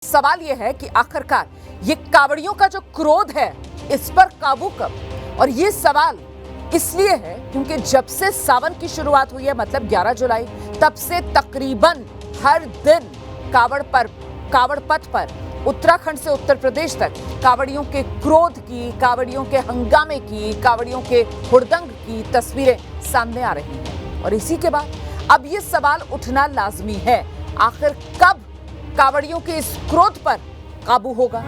सवाल यह है कि आखिरकार ये कांवड़ियों का जो क्रोध है इस पर काबू कब। और ये सवाल इसलिए है क्योंकि जब से सावन की शुरुआत हुई है, मतलब 11 जुलाई, तब से तकरीबन हर दिन कांवड़ पथ पर उत्तराखंड से उत्तर प्रदेश तक कांवड़ियों के क्रोध की, कांवड़ियों के हंगामे की, कांवड़ियों के हुड़दंग की तस्वीरें सामने आ रही हैं। और इसी के बाद अब ये सवाल उठना लाजमी है, आखिर कब कांवड़ियों के इस क्रोध पर काबू होगा।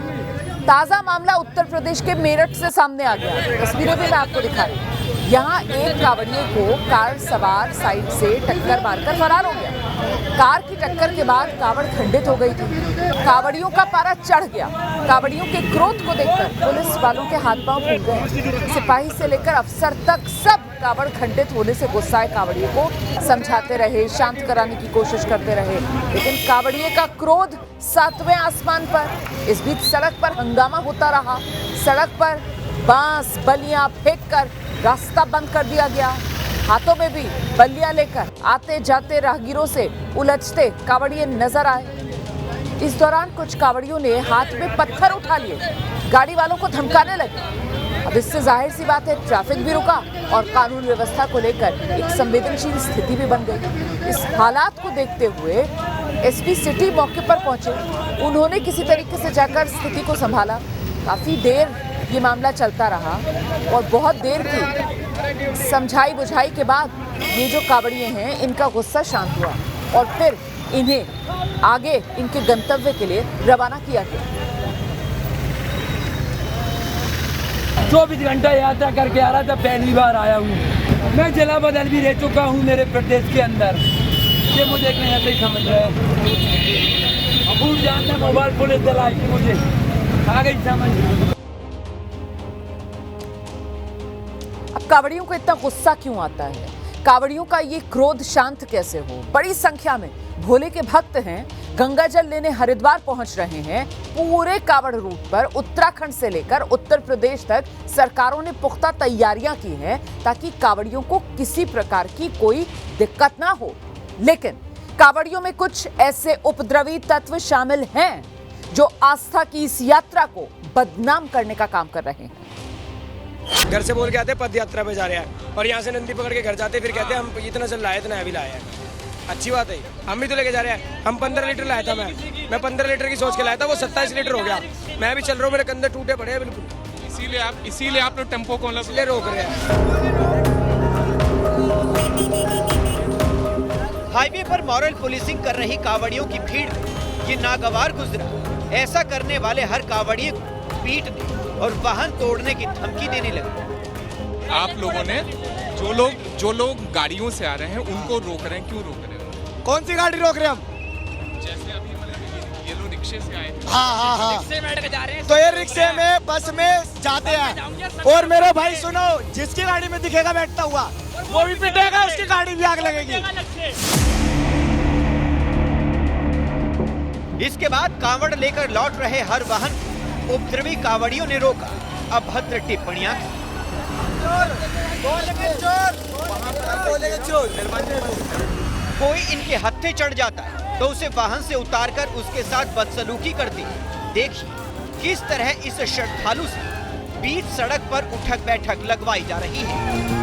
ताजा मामला उत्तर प्रदेश के मेरठ से सामने आ गया। तस्वीरें भी मैं आपको दिखा रही हूं। यहाँ एक कांवड़िए को कार सवार साइड से टक्कर मारकर फरार हो गया। कार की टक्कर के बाद कांवड़ खंडित हो गई थी। कांवड़ियों का पारा चढ़ गया। कांवड़ियों के क्रोध को देखकर पुलिस वालों के हाथ पांव फूल गए। सिपाही से लेकर अफसर तक सब कांवड़ खंडित होने से गुस्साए कांवड़िए को समझाते रहे, शांत कराने की कोशिश करते रहे, लेकिन कांवड़िए का क्रोध 7वें आसमान पर। इस बीच सड़क पर हंगामा होता रहा। सड़क पर बांस बल्लियां फेंककर रास्ता बंद कर दिया गया। हाथों में भी बल्लियां लेकर आते जाते राहगीरों से उलझते कांवड़िए नजर आए। इस दौरान कुछ कांवड़ियों ने हाथ में पत्थर उठा लिए, गाड़ी वालों को धमकाने लगे। अब इससे जाहिर सी बात है ट्रैफिक भी रुका और कानून व्यवस्था को लेकर एक संवेदनशील स्थिति भी बन गई। इस हालात को देखते हुए एसपी सिटी मौके पर पहुंचे। उन्होंने किसी तरीके से जाकर स्थिति को संभाला। काफी देर ये मामला चलता रहा और बहुत देर की समझाई बुझाई के बाद ये जो कांवड़िए हैं इनका गुस्सा शांत हुआ और फिर इन्हें आगे इनके गंतव्य के लिए रवाना किया गया। 24 घंटा यात्रा करके आ रहा था, पहली बार आया हूँ। मैं जिला बदल भी रह चुका हूँ मेरे प्रदेश के अंदर। ये मुझे कहीं ऐसे ही समझ रहे हैं। अब जानते मोबाइल पुलिस दिलाई मुझे आ गई समझ। अब कांवड़ियों को इतना गुस्सा क्यों आता है? कांवड़ियों का ये क्रोध शांत कैसे हो? बड़ी संख्या में भोले के भक्त हैं, गंगा जल लेने हरिद्वार पहुंच रहे हैं। पूरे कांवड़ रूट पर उत्तराखंड से लेकर उत्तर प्रदेश तक सरकारों ने पुख्ता तैयारियां की हैं ताकि कांवड़ियों को किसी प्रकार की कोई दिक्कत ना हो। लेकिन कांवड़ियों में कुछ ऐसे उपद्रवी तत्व शामिल हैं जो आस्था की इस यात्रा को बदनाम करने का काम कर रहे हैं। घर से बोल के आते पद यात्रा पे जा रहे हैं और यहाँ से नंदी पकड़ के घर जाते, फिर कहते हैं हम इतना चल लाए, इतना हैवी लाए हैं। अच्छी बात है, हम भी तो लेके जा रहे हैं। हम 15 लीटर लाया था, मैं 15 लीटर की सोच के लाया था, वो 27 लीटर हो गया। मैं भी चल रहा हूँ, मेरे कंधे टूटे पड़े हैं बिल्कुल। इसीलिए आप लोग टेम्पो को इसलिए रोक रहे हैं। हाईवे पर मॉरल पुलिसिंग कर रही कांवड़ियों की भीड़ ये नागवार गुजरा। ऐसा करने वाले हर कांवड़िए को पीटने और वाहन तोड़ने की धमकी देने लगे। आप लोगों ने जो लोग गाड़ियों से आ रहे हैं उनको रोक रहे हैं, क्यों रोक रहे हैं? कौन सी गाड़ी रोक रहे हैं हम? जैसे अभी ये लोग रिक्शे से आए थे। हाँ। रिक्शे में बैठ के जा रहे हैं। तो ये रिक्शे में बस में जाते हैं और मेरे भाई सुनो, जिसकी गाड़ी में दिखेगा बैठता हुआ वो भी पिटेगा, उसकी गाड़ी भी आग लगेगी। इसके बाद कांवड़ लेकर लौट रहे हर वाहन उपद्रवी कांवड़ियों ने रोका, अभद्र टिप्पणियां की। कोई इनके हत्थे चढ़ जाता है तो उसे वाहन से उतारकर उसके साथ बदसलूकी करते हैं। देखिए किस तरह इस श्रद्धालु से बीच सड़क पर उठक बैठक लगवाई जा रही है।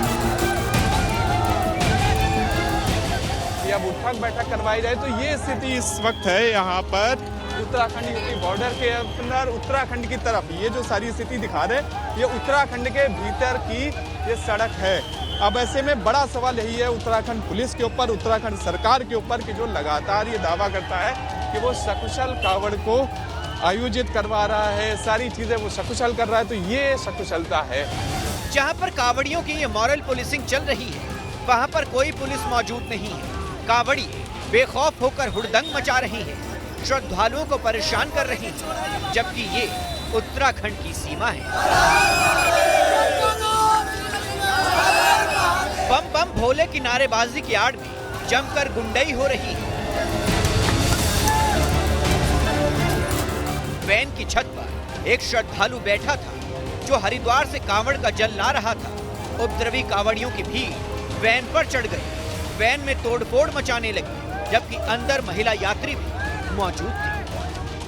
अब उठक बैठक करवाई जाए तो ये स्थिति इस वक्त है यहाँ पर उत्तराखंड यूपी बॉर्डर के अंदर उत्तराखंड की तरफ। ये जो सारी स्थिति दिखा रहे ये उत्तराखंड के भीतर की ये सड़क है। अब ऐसे में बड़ा सवाल यही है उत्तराखंड पुलिस के ऊपर, उत्तराखंड सरकार के ऊपर कि जो लगातार ये दावा करता है कि वो सकुशल कांवड़ को आयोजित करवा रहा है, सारी चीजें वो सकुशल कर रहा है, तो ये सकुशलता है। जहाँ पर कांवड़ियों की ये मॉरल पुलिसिंग चल रही है वहाँ पर कोई पुलिस मौजूद नहीं है। कांवड़ी बेखौफ होकर हुड़दंग मचा रही है, श्रद्धालुओं को परेशान कर रही है, जबकि ये उत्तराखंड की सीमा है। बम बम भोले की नारेबाजी की आड़ में जमकर गुंडई हो रही है। वैन की छत पर एक श्रद्धालु बैठा था जो हरिद्वार से कांवड़ का जल ला रहा था। उपद्रवी कांवड़ियों की भीड़ वैन पर चढ़ गई, वैन में तोड़फोड़ मचाने लगी, जबकि अंदर महिला यात्री भी मौजूद थी।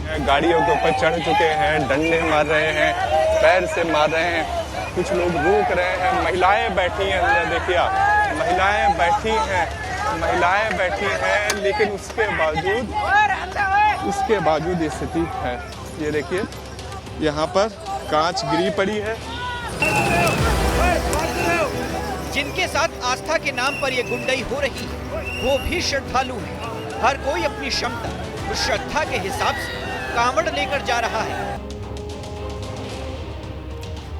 गाड़ियों के ऊपर चढ़ चुके हैं, डंडे मार रहे हैं, पैर से मार रहे हैं, कुछ लोग रोक रहे हैं। महिलाएं बैठी हैं अंदर, देखिए आप, महिलाएं बैठी हैं, लेकिन उसके बावजूद ये स्थिति है। ये देखिए यहाँ पर कांच गिरी पड़ी है। जिनके साथ आस्था के नाम पर ये गुंडई हो रही है वो भी श्रद्धालु हैं। हर कोई अपनी क्षमता और श्रद्धा के हिसाब से कांवड़ लेकर जा रहा है।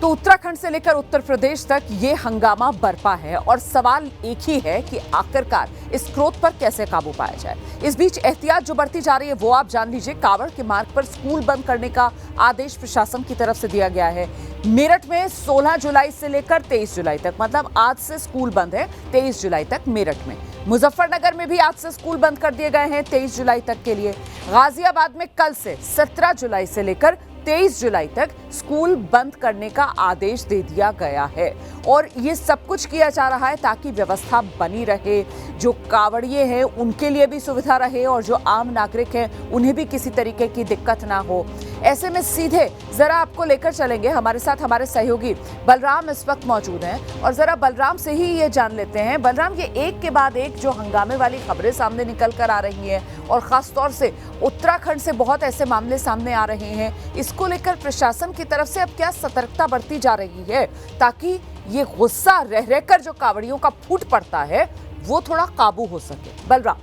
तो उत्तराखंड से लेकर उत्तर प्रदेश तक ये हंगामा बरपा है और सवाल एक ही है कि आखिरकार इस क्रोध पर कैसे काबू पाया जाए। इस बीच एहतियात जो बढ़ती जा रही है वो आप जान लीजिए। कांवड़ के मार्ग पर स्कूल बंद करने का आदेश प्रशासन की तरफ से दिया गया है। मेरठ में 16 जुलाई से लेकर 23 जुलाई तक, मतलब आज से स्कूल बंद है 23 जुलाई तक मेरठ में। मुजफ्फरनगर में भी आज से स्कूल बंद कर दिए गए हैं 23 जुलाई तक के लिए। गाजियाबाद में कल से 17 जुलाई से लेकर 23 जुलाई तक स्कूल बंद करने का आदेश दे दिया गया है और ये सब कुछ किया जा रहा है ताकि व्यवस्था बनी रहे, जो कांवड़िए हैं उनके लिए भी सुविधा रहे और जो आम नागरिक हैं उन्हें भी किसी तरीके की दिक्कत ना हो। ऐसे में सीधे जरा आपको लेकर चलेंगे, हमारे साथ हमारे सहयोगी बलराम इस वक्त मौजूद हैं और जरा बलराम से ही ये जान लेते हैं। बलराम, ये एक के बाद एक जो हंगामे वाली खबरें सामने निकल कर आ रही हैं और खास तौर से उत्तराखंड से बहुत ऐसे मामले सामने आ रहे हैं, इसको लेकर प्रशासन की तरफ से अब क्या सतर्कता बरती जा रही है ताकि ये गुस्सा रह रहकर जो कांवड़ियों का फूट पड़ता है वो थोड़ा काबू हो सके? बलराम।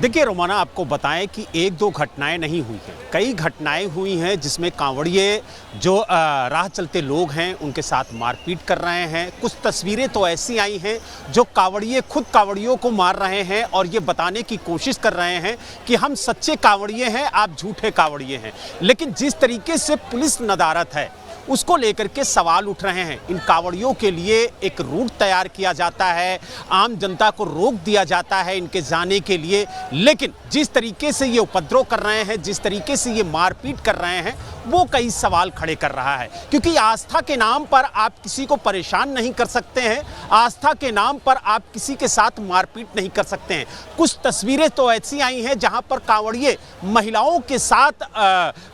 देखिए रोमाना, आपको बताएं कि एक दो घटनाएं नहीं हुई हैं, कई घटनाएं हुई हैं जिसमें कांवड़िए जो राह चलते लोग हैं उनके साथ मारपीट कर रहे हैं। कुछ तस्वीरें तो ऐसी आई हैं जो कांवड़िए खुद कांवड़ियों को मार रहे हैं और ये बताने की कोशिश कर रहे हैं कि हम सच्चे कांवड़िए हैं, आप झूठे कांवड़िए हैं। लेकिन जिस तरीके से पुलिस नदारत है उसको लेकर के सवाल उठ रहे हैं। इन कांवड़ियों के लिए एक रूट तैयार किया जाता है, आम जनता को रोक दिया जाता है इनके जाने के लिए, लेकिन जिस तरीके से ये उपद्रव कर रहे हैं, जिस तरीके से ये मारपीट कर रहे हैं, वो कई सवाल खड़े कर रहा है। क्योंकि आस्था के नाम पर आप किसी को परेशान नहीं कर सकते हैं, आस्था के नाम पर आप किसी के साथ मारपीट नहीं कर सकते हैं। कुछ तस्वीरें तो ऐसी आई हैं जहां पर कांवड़िए महिलाओं के साथ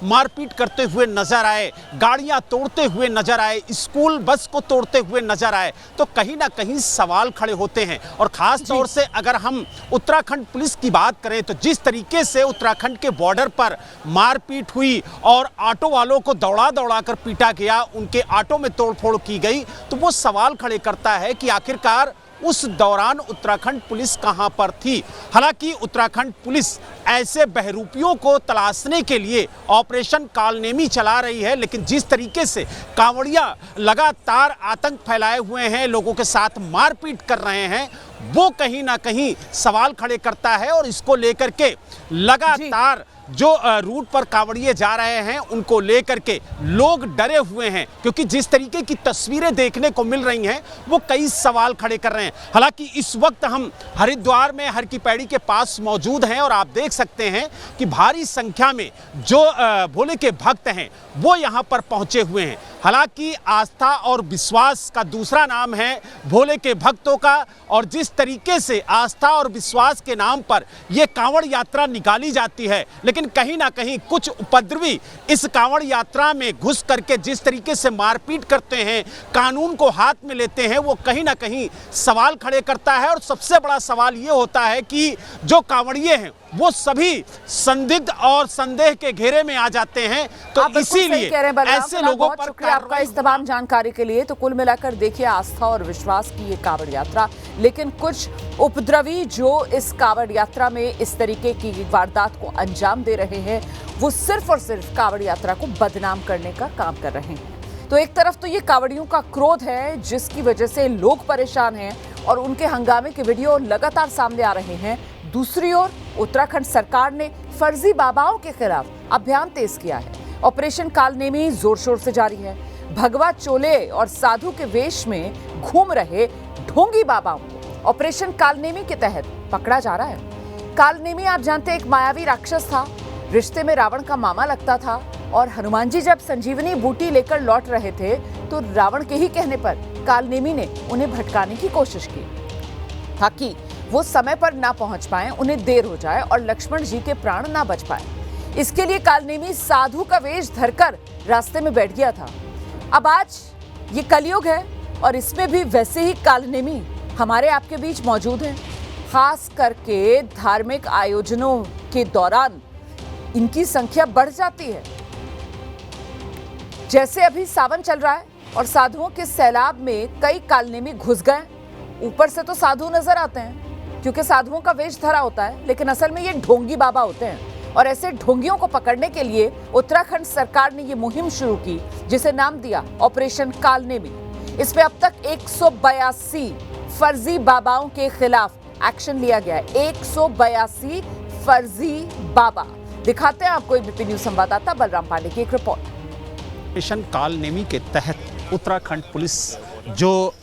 मारपीट करते हुए नजर आए, गाड़ियां तोड़ते हुए नजर आए, स्कूल बस को तोड़ते हुए नजर आए, तो कहीं ना कहीं सवाल खड़े होते हैं। और खास तौर से अगर हम उत्तराखंड पुलिस की बात करें तो जिस तरीके से उत्तराखंड के बॉर्डर पर मारपीट हुई और ऑटो वालों को दौड़ा दौड़ा कर पीटा गया, उनके ऑटो में तोड़फोड़ की गई, तो वो सवाल खड़े करता है कि आखिरकार उस दौरान उत्तराखंड पुलिस कहां पर थी। हालांकि उत्तराखंड पुलिस ऐसे बहरूपियों को तलाशने के लिए ऑपरेशन कालनेमी चला रही है, लेकिन जिस तरीके से कांवड़िया लगातार आतंक फैलाए हुए हैं, लोगों के साथ मारपीट कर रहे हैं, वो कहीं ना कहीं सवाल खड़े करता है। और इसको लेकर के लगातार जो रूट पर कांवड़िए जा रहे हैं उनको लेकर के लोग डरे हुए हैं, क्योंकि जिस तरीके की तस्वीरें देखने को मिल रही हैं वो कई सवाल खड़े कर रहे हैं। हालांकि इस वक्त हम हरिद्वार में हर की पैड़ी के पास मौजूद हैं और आप देख सकते हैं कि भारी संख्या में जो भोले के भक्त हैं वो यहाँ पर पहुंचे हुए हैं। हालांकि आस्था और विश्वास का दूसरा नाम है भोले के भक्तों का, और जिस तरीके से आस्था और विश्वास के नाम पर यह कांवड़ यात्रा निकाली जाती है, लेकिन कहीं ना कहीं कुछ उपद्रवी इस कांवड़ यात्रा में घुस करके जिस तरीके से मारपीट करते हैं, कानून को हाथ में लेते हैं, वो कहीं ना कहीं सवाल खड़े करता है। और सबसे बड़ा सवाल ये होता है कि जो कांवड़िए हैं वो सभी संदिग्ध और संदेह के घेरे में आ जाते हैं, तो इसीलिए ऐसे लोगों पर शुक्रिया आपका इस तमाम जानकारी के लिए। तो कुल मिलाकर देखिए, आस्था और विश्वास की ये कांवड़ यात्रा, लेकिन कुछ उपद्रवी जो इस कांवड़ यात्रा में इस तरीके की वारदात को अंजाम दे रहे हैं, वो सिर्फ और सिर्फ कांवड़ यात्रा को बदनाम करने का काम कर रहे हैं। तो एक तरफ तो ये कांवड़ियों का क्रोध है जिसकी वजह से लोग परेशान हैं और उनके हंगामे के वीडियो लगातार सामने आ रहे हैं, दूसरी ओर उत्तराखंड सरकार ने फर्जी बाबाओं के खिलाफ अभियान तेज किया है। ऑपरेशन कालनेमी जोर शोर से जारी है। भगवा चोले और साधु के वेश में घूम रहे ढोंगी बाबाओं को ऑपरेशन कालनेमी के तहत पकड़ा जा रहा है। कालनेमी आप जानते हैं एक मायावी राक्षस था, रिश्ते में रावण का मामा लगता था, और हनुमान जी जब संजीवनी बूटी लेकर लौट रहे थे तो रावण के ही कहने पर कालनेमी ने उन्हें भटकाने की कोशिश की ताकि वो समय पर ना पहुंच पाए, उन्हें देर हो जाए और लक्ष्मण जी के प्राण ना बच पाए। इसके लिए कालनेमी साधु का वेश धरकर रास्ते में बैठ गया था। अब आज ये कलयुग है और इसमें भी वैसे ही कालनेमी हमारे आपके बीच मौजूद हैं। खास करके धार्मिक आयोजनों के दौरान इनकी संख्या बढ़ जाती है। जैसे अभी सावन चल रहा है और साधुओं के सैलाब में कई कालनेमी घुस गए। ऊपर से तो साधु नजर आते हैं क्योंकि साधुओं का वेश धरा होता है, लेकिन असल में ये ढोंगी बाबा होते हैं। और ऐसे ढोंगियों को पकड़ने के लिए उत्तराखंड सरकार ने ये मुहिम शुरू की जिसे नाम दिया ऑपरेशन कालनेमी। इसमें अब तक 182 फर्जी बाबाओं के खिलाफ एक्शन लिया गया है। 182 फर्जी बाबा। दिखाते हैं आपको एबीपी न्यूज संवाददाता बलराम पांडे की एक रिपोर्ट। ऑपरेशन कालनेमी के तहत उत्तराखंड पुलिस जो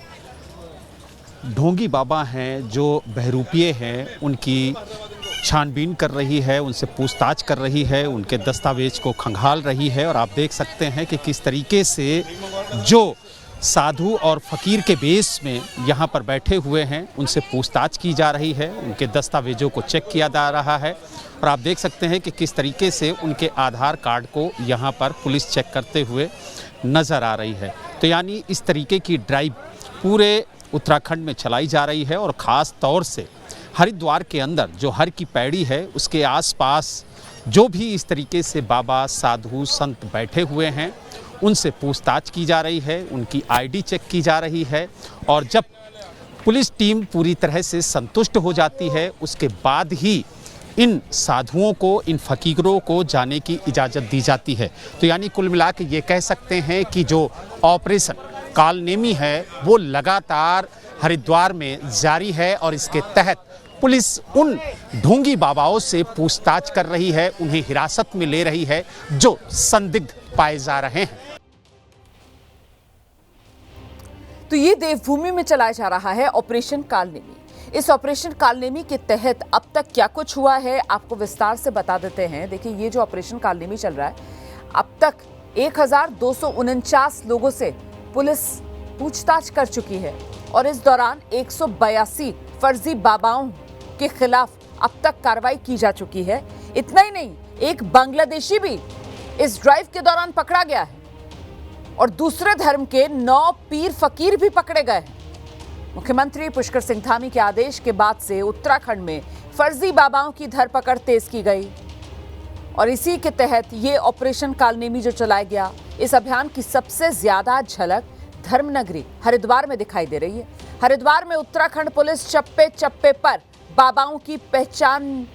ढोंगी बाबा हैं, जो बहरूपिये हैं, उनकी छानबीन कर रही है, उनसे पूछताछ कर रही है, उनके दस्तावेज को खंगाल रही है। और आप देख सकते हैं कि किस तरीके से जो साधु और फकीर के बेस में यहाँ पर बैठे हुए हैं उनसे पूछताछ की जा रही है, उनके दस्तावेजों को चेक किया जा रहा है। और आप देख सकते हैं कि किस तरीके से उनके आधार कार्ड को यहाँ पर पुलिस चेक करते हुए नज़र आ रही है। तो यानी इस तरीके की ड्राइव पूरे उत्तराखंड में चलाई जा रही है और ख़ास तौर से हरिद्वार के अंदर जो हर की पैड़ी है उसके आसपास जो भी इस तरीके से बाबा साधु संत बैठे हुए हैं उनसे पूछताछ की जा रही है, उनकी आईडी चेक की जा रही है। और जब पुलिस टीम पूरी तरह से संतुष्ट हो जाती है उसके बाद ही इन साधुओं को, इन फकीरों को जाने की इजाज़त दी जाती है। तो यानी कुल मिला के ये कह सकते हैं कि जो ऑपरेशन कालनेमी है वो लगातार हरिद्वार में जारी है और इसके तहत पुलिस उन ढोंगी बाबाओं से पूछताछ कर रही है, उन्हें हिरासत में ले रही है जो संदिग्ध पाए जा रहे हैं। तो ये देवभूमि में चलाया जा रहा है ऑपरेशन कालनेमी। इस ऑपरेशन कालनेमी के तहत अब तक क्या कुछ हुआ है आपको विस्तार से बता देते हैं। देखिए, ये जो ऑपरेशन कालनेमी चल रहा है, अब तक 1249 लोगों से पुलिस पूछताछ कर चुकी है और इस दौरान 182 फर्जी बाबाओं के खिलाफ अब तक कार्रवाई की जा चुकी है। इतना ही नहीं, एक बांग्लादेशी भी इस ड्राइव के दौरान पकड़ा गया है और दूसरे धर्म के 9 पीर फकीर भी पकड़े गए हैं। मुख्यमंत्री पुष्कर सिंह धामी के आदेश के बाद से उत्तराखंड में फर्जी बाबाओं की धरपकड़ तेज की गई और इसी के तहत ये ऑपरेशन कालनेमी जो चलाया गया, इस अभियान की सबसे ज्यादा झलक धर्मनगरी हरिद्वार में दिखाई दे रही है। हरिद्वार में उत्तराखंड पुलिस चप्पे चप्पे पर बाबाओं की पहचान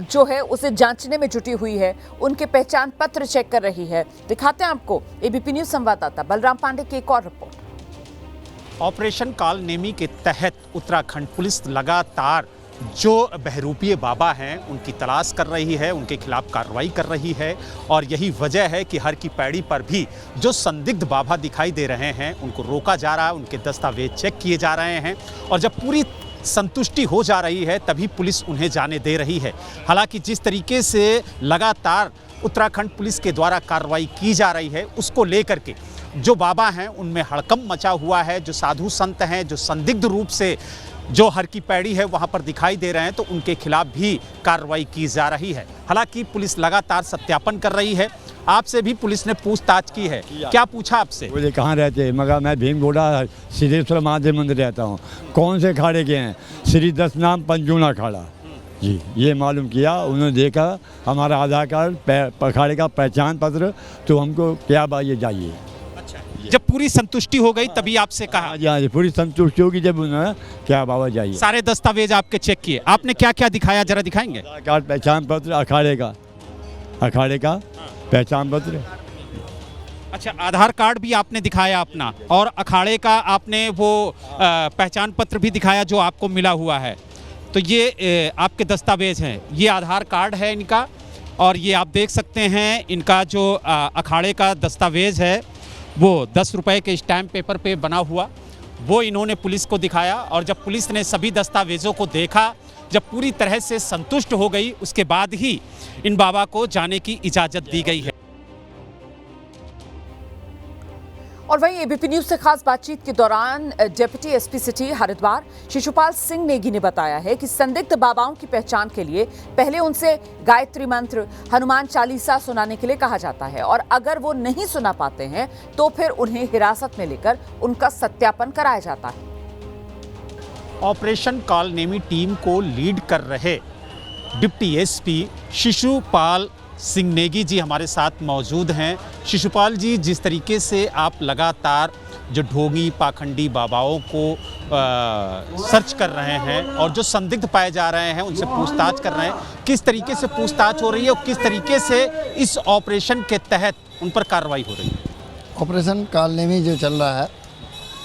जो है उसे जांचने में जुटी हुई है, उनके पहचान पत्र चेक कर रही है। दिखाते हैं आपको एबीपी न्यूज संवाददाता बलराम पांडे की एक और रिपोर्ट। ऑपरेशन कालनेमी के तहत उत्तराखंड पुलिस लगातार जो बहरूपिये बाबा हैं उनकी तलाश कर रही है, उनके खिलाफ कार्रवाई कर रही है। और यही वजह है कि हर की पैड़ी पर भी जो संदिग्ध बाबा दिखाई दे रहे हैं उनको रोका जा रहा है, उनके दस्तावेज चेक किए जा रहे हैं और जब पूरी संतुष्टि हो जा रही है तभी पुलिस उन्हें जाने दे रही है। हालांकि जिस तरीके से लगातार उत्तराखंड पुलिस के द्वारा कार्रवाई की जा रही है उसको लेकर के जो बाबा हैं उनमें हड़कंप मचा हुआ है। जो साधु संत हैं, जो संदिग्ध रूप से जो हर की पैड़ी है वहां पर दिखाई दे रहे हैं, तो उनके खिलाफ भी कार्रवाई की जा रही है। हालांकि पुलिस लगातार सत्यापन कर रही है। आपसे भी पुलिस ने पूछताछ की है, क्या पूछा आपसे? बोले कहाँ रहते हैं? मगर मैं भीमगोड़ा सिद्धेश्वर महादेव मंदिर रहता हूँ। कौन से अखाड़े के हैं? श्री 10 नाम पंजूना अखाड़ा जी, ये मालूम किया। उन्होंने देखा हमारा आधार कार्ड, अखाड़े का पहचान पत्र, तो हमको क्या बात जाइए। जब पूरी संतुष्टि हो गई तभी आपसे कहा? हाँ, पूरी संतुष्टि होगी जब उन्होंने क्या बाबा जाइए। सारे दस्तावेज आपके चेक किए, आपने क्या क्या दिखाया जरा दिखाएंगे? आधार कार्ड, पहचान पत्र, अखाड़े का पहचान पत्र। अच्छा, आधार कार्ड भी आपने दिखाया अपना और अखाड़े का आपने वो पहचान पत्र भी दिखाया जो आपको मिला हुआ है। तो ये आपके दस्तावेज हैं, ये आधार कार्ड है इनका और ये आप देख सकते हैं इनका जो अखाड़े का दस्तावेज है वो 10 रुपए के स्टैम्प पेपर पे बना हुआ, वो इन्होंने पुलिस को दिखाया। और जब पुलिस ने सभी दस्तावेजों को देखा, जब पूरी तरह से संतुष्ट हो गई, उसके बाद ही इन बाबा को जाने की इजाज़त दी गई है। और वहीं एबीपी न्यूज से खास बातचीत के दौरान deputy SP city Haridwar Shishupal Singh Negi ने बताया है कि संदिग्ध बाबाओं की पहचान के लिए पहले उनसे गायत्री मंत्र, हनुमान चालीसा सुनाने के लिए कहा जाता है और अगर वो नहीं सुना पाते हैं तो फिर उन्हें हिरासत में लेकर उनका सत्यापन कराया जाता है। ऑपरेशन कालनेमी टीम को लीड कर रहे डिप्टी एसपी शिशुपाल सिंह नेगी जी हमारे साथ मौजूद हैं। शिशुपाल जी, जिस तरीके से आप लगातार जो ढोंगी पाखंडी बाबाओं को सर्च कर रहे हैं और जो संदिग्ध पाए जा रहे हैं उनसे पूछताछ कर रहे हैं, किस तरीके से पूछताछ हो रही है और किस तरीके से इस ऑपरेशन के तहत उन पर कार्रवाई हो रही है? ऑपरेशन कालनेमी जो चल रहा है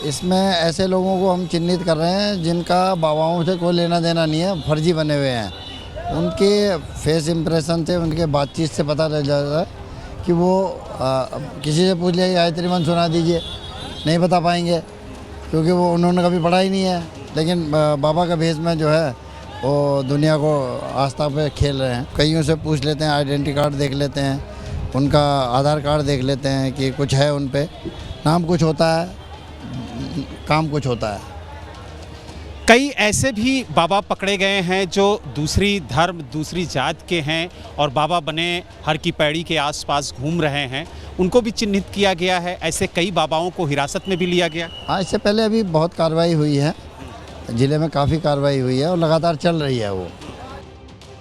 इसमें ऐसे लोगों को हम चिन्हित कर रहे हैं जिनका बाबाओं से कोई लेना देना नहीं है, फर्जी बने हुए हैं। उनके फेस इंप्रेशन से, उनके बातचीत से पता चल जाता है कि वो किसी से पूछ लिया गायत्री मंत्र सुना दीजिए, नहीं बता पाएंगे क्योंकि वो उन्होंने कभी पढ़ा ही नहीं है। लेकिन बाबा का भेष में जो है वो दुनिया को आस्था पे खेल रहे हैं। कईयों से पूछ लेते हैं, आइडेंटिटी कार्ड देख लेते हैं, उनका आधार कार्ड देख लेते हैं कि कुछ है उन पे, नाम कुछ होता है, काम कुछ होता है। कई ऐसे भी बाबा पकड़े गए हैं जो दूसरी धर्म दूसरी जात के हैं और बाबा बने हर की पैड़ी के आसपास घूम रहे हैं, उनको भी चिन्हित किया गया है। ऐसे कई बाबाओं को हिरासत में भी लिया गया। हाँ, इससे पहले अभी बहुत कार्रवाई हुई है, ज़िले में काफ़ी कार्रवाई हुई है और लगातार चल रही है वो।